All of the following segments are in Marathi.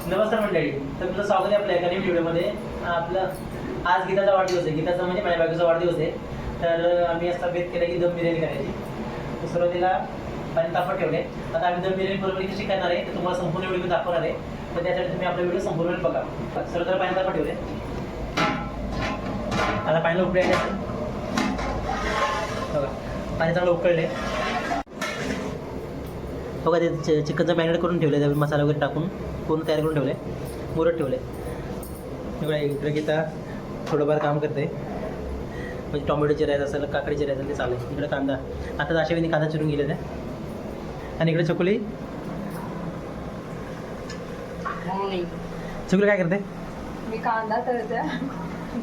नमस्कार मंडळी, तर तुमचं स्वागत आहे आपल्या एका नवीन व्हिडिओमध्ये. आपलं आज गीताचा वाढदिवस आहे. गीताचा म्हणजे माझ्या बायकोचा वाढदिवस आहे. तर आम्ही असा बेत केला की दम बिर्याणी करायची. तर सुरुवातीला पाणी तापत ठेवले. आता आम्ही दम बिर्याणी बरोबर कशी करणार आहे ते तुम्हाला संपूर्ण व्हिडिओ दाखवणार आहे. तर त्यासाठी तुम्ही आपला व्हिडिओ संपूर्ण बघा. सुरुवातीला पाणी तापत ठेवले. आता पाण्याला उकळी आली बघा, पाणी चांगलं उकळले बघा. ते चिकनचं मॅरिनेट करून ठेवले, त्यावर मसाला वगैरे टाकून पूर्ण तयार करून ठेवले, मुरत ठेवले. इकडे गीता थोडंफार काम करते, म्हणजे टोमॅटो चिरायचं असेल, काकडी चिरायचं ते चालेल. इकडे कांदा, आता अशावेळी कांदा चिरून गेले ते. आणि इकडे चकुली काय करते? मी कांदा तळते.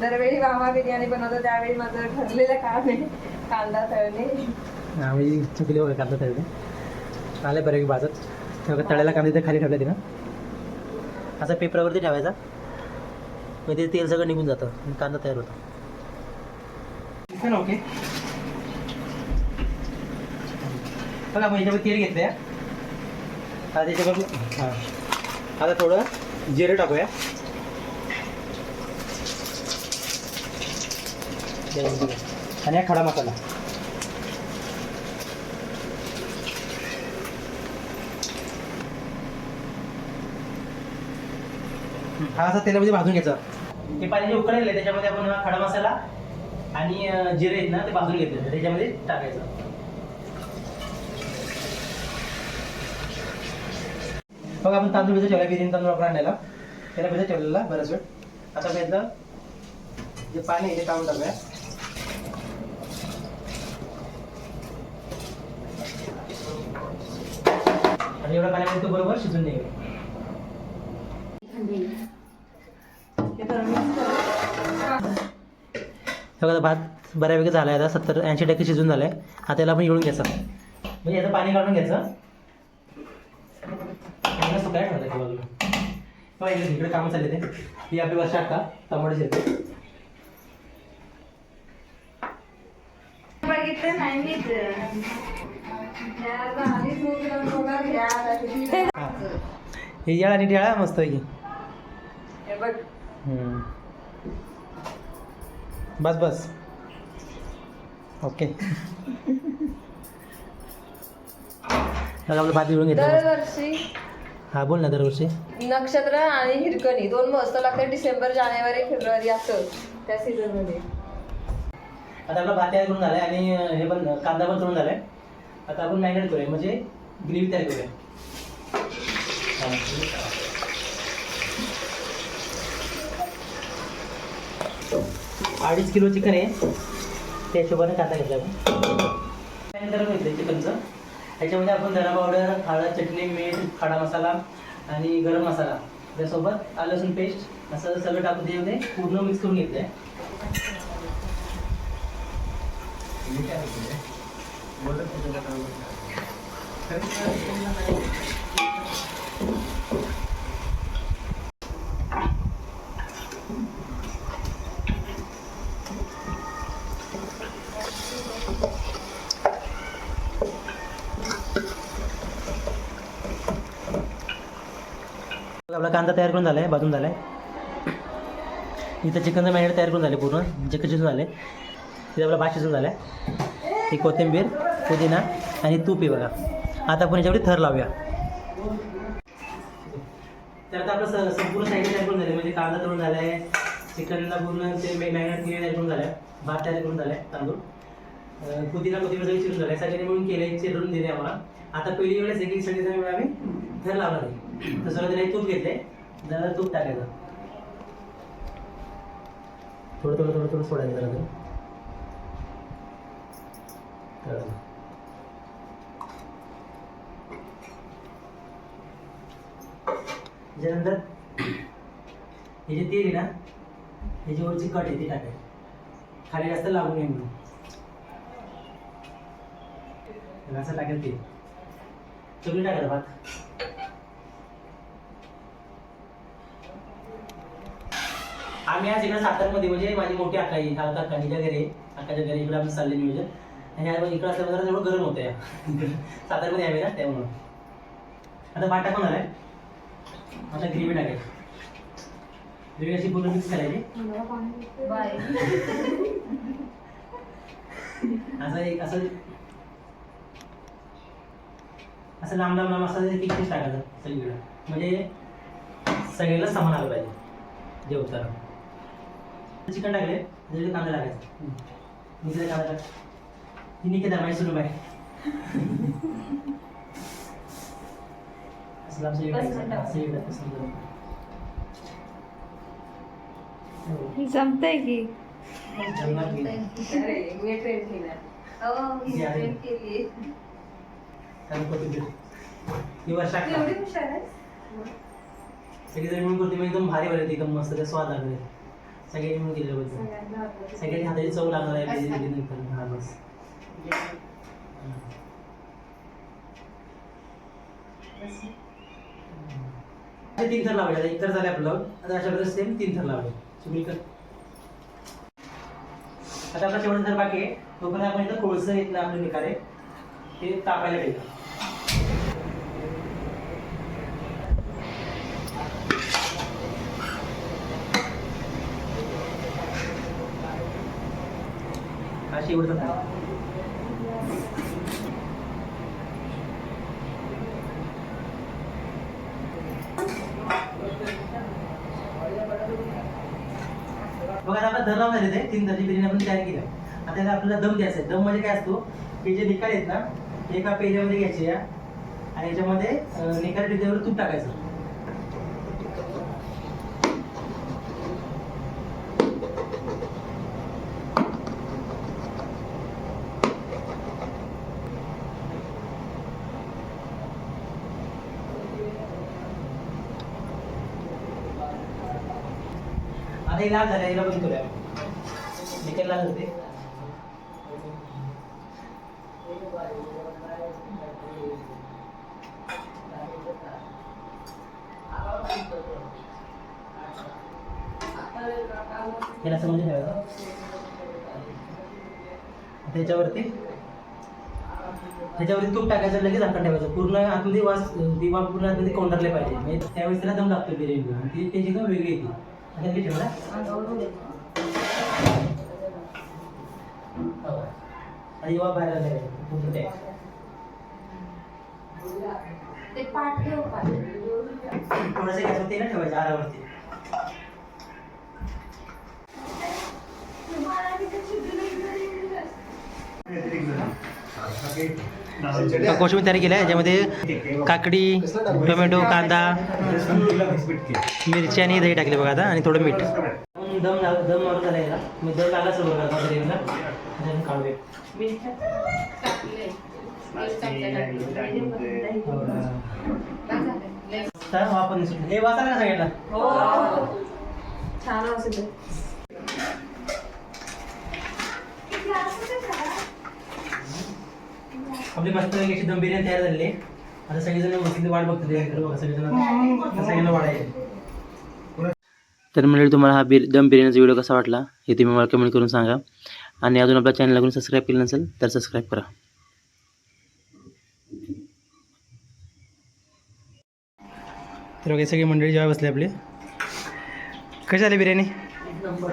दरवेळी मामा बिर्याणी बनवतो त्यावेळी माझं ठरलेलं काम आहे कांदा तळणे. आम्ही चकुली वगैरे कांदा तळते. आले बरे भाजत तळ्याला कांदा ते खाली ठेवले ना, असा पेपरावरती ठेवायचा, म्हणजे तेल सगळं निघून जातं, कांदा तयार होतो. ओके बघा, मग याच्यामध्ये तेल घेतलं आहे. आता त्याच्यावर हां, आता थोडं जिरे टाकूया. आणि हा खडा मसाला. हा असा तेलामध्ये भाजून घ्यायचा. हे पाणी जे उकळलेलं आहे त्याच्यामध्ये आपण खडा मसाला आणि जिरे आहेत ना ते भाजून घेतले, त्याच्यामध्ये टाकायचं. बघा, आपण तांदूळ भिजत ठेवला, बिर्याणी तांदूळ आपण आणलेला, त्याला भिजत ठेवलेला बराच वेळ. आता त्यातलं जे पाणी आहे ते टाकून टाकूया. आणि एवढ्या पाण्यामध्ये तो बरोबर शिजून निघेल. बघा, भात बऱ्यापैकी झाला आहे, आता 70-80% शिजून झालं आहे. आता याला आपण येळून घ्यायचं, म्हणजे याचं पाणी काढून घ्यायचं. सुकाय ठेवायचं बाजूला. बघा, इकडे कामं चालले ते. ही आपली वर्ष टाका टमाटर शिरते. हे याळ आणि ढेळा मस्त आहे की. बस बस ओके. आपलं भात विळून घेतलं. दरवर्षी हा बोल ना. दरवर्षी नक्षत्र आणि हिरकणी 2 महोत्सव लागतात. डिसेंबर, जानेवारी, फेब्रुवारी असं त्या सीझन मध्ये. आता आपला भात तयार करून झालाय आणि हे पण कांदा पण करून झालाय. आता आपण मॅरिनेट करूया, म्हणजे ग्रेव्ही तयार करूया. 2.5 किलो चिकन आहे, त्या हिशोबाने कांदा घेतला आपण. त्यानंतर घेतलं चिकनचं. ह्याच्यामध्ये आपण धना पावडर, हळद, चटणी, मीठ, खडा मसाला आणि गरम मसाला, त्यासोबत आलं लसूण पेस्ट असं सगळं टाकून त्याच्यामध्ये पूर्ण मिक्स करून घेतलं आहे. आपला कांदा तयार करून झाला आहे, भाजून झाला आहे. इथं चिकनचं मॅरिनेट तयार करून झाले, पूर्ण चिकन शिजून झाले. तिथे आपला भात शिजून झाला आहे. ही कोथिंबीर, पुदिना आणि तूप आहे बघा. आता आपण याच्यावर थर लावूया. तर आता आपलं संपूर्ण साईड तयार करून झाले, म्हणजे कांदा तळून झाला आहे, चिकनला पूर्ण ते मॅरिनेट तयार करून झालं आहे, भात तयार करून झाला आहे, तांदूळ, पुदिना कोथिंबीर सगळी चिरून झालं आहे. सगळ्यांनी मिळून केले, चिरून दिले आम्हाला. आता पहिली वेळेस एक सगळी आम्ही थर लावणार आहे. तर सुरुवातीला तूप घेतले, जरा तूप टाकायचं, थोडं थोडं थोडं थोडं सोडायचं जरा ते. त्याच्यानंतर हे जे तेल आहे ना, ह्याच्यावरची कट आहे ती टाकायची, खाली जास्त लागू नये म्हणून. असं टाकेल तेल, सगळी टाकायचं भात. आम्ही आज इकडे सातारमध्ये, म्हणजे माझी मोठी अक्का आहे, अक्काच्या घरी, अक्काच्या घरी इकडे आमचं चालले नियोजन. आणि इकडं असल्यावर जरा थोडं गरम होतं या सातारमध्ये आहे ना, त्यामुळं. आता भात टाकून झालाय. आता ग्रेव्ही टाकायची. ग्रेव्ही अशी पूर्ण मिक्स करायची. बाय. असं लांब लांब लांब असं पीसेस टाकायचं सगळीकडं, म्हणजे सगळ्याला समान आलं पाहिजे जेवताना. चिकन टाकले त्याच्यामध्ये कांदा टाकायचा. मिक्सरला कांदा टाक. ती निकेत माहिती सुरू आहे. असं लांब जमतंय की अरे मी ट्रेन केला. हो मी ट्रेन केली. एवढी हुशार आहे. सगळेजण मिळून करते, मग एकदम भारी बनवते, एकदम मस्त त्याचा स्वाद लागले. सगळ्यांनी मिळून केलेलं पाहिजे. सगळ्यांनी हाताची चव लागणार आहे नंतर. हा बस. तीन थर लावायचे. एक थर झाले आपलं. आता अशा प्रकारे सेम 3 थर लावायचे. सगळीकडे आता आपला शेवटचा थर बाकी आहे. तोपर्यंत आपण इथं कोळसं घेतलं आपलं निकारे ते तापायला ठेवलं. हा शेवटचा थर. बघा आता दर लावून झाले ते 3 थरची बिर्याणी आपण तयार केली. आता त्याला आपल्याला दम द्यायचा आहे. दम म्हणजे काय असतो, हे जे निकाल आहेत ना एका पेल्यामध्ये घ्यायचे या आणि याच्यामध्ये निकाल टिकल्यावर तूप टाकायचं. आता हे लाल झालं, याला बंद करूया. निकाल लाल होते. याला समजून ठेवायचं. त्याच्यावरती तूप टाकायचं, लगेच झाकण ठेवायचं. पूर्ण आतमध्ये दिवा पूर्ण आतमध्ये कोंडरले पाहिजे, म्हणजे त्यावेळेस त्याला दम लागतो बिर्याणीला आणि ती त्याची एकदम वेगळी येते. आता ते ठेवलं दिवा बाहेर आले पूर्ण ते पाठ ठेव पाठ. थोडंसं गॅसवर तेल ठेवायचं आरावरती. कोशिंबीर तयारी केली आहे. याच्यामध्ये काकडी, टोमॅटो, कांदा, मिरची आणि दही टाकले बघा आता, आणि थोडं मीठ. दम मारून झाला याला. मी दम लागला सर्व करता बिर्याणीला. काढूया. वापर हे वाचायला ना सांगितलं. छान असेल. आपली मस्त अशी दम बिर्याणी तयार झालेली आहे. आता सगळेजण मस्त वाट बघतात. बघा सगळेजण सगळ्यांना वाढायचे. तर म्हणजे तुम्हाला हा दम बिर्याणीचा व्हिडिओ कसा वाटला हे तुम्ही मला कमेंट करून सांगा. आणि अजून आपल्या चॅनलला कोणी सबस्क्राईब केलं नसेल तर सबस्क्राईब करा. तर बघा सगळी मंडळी जेव्हा बसले आपले. कशी झाली बिर्याणी? एक नंबर.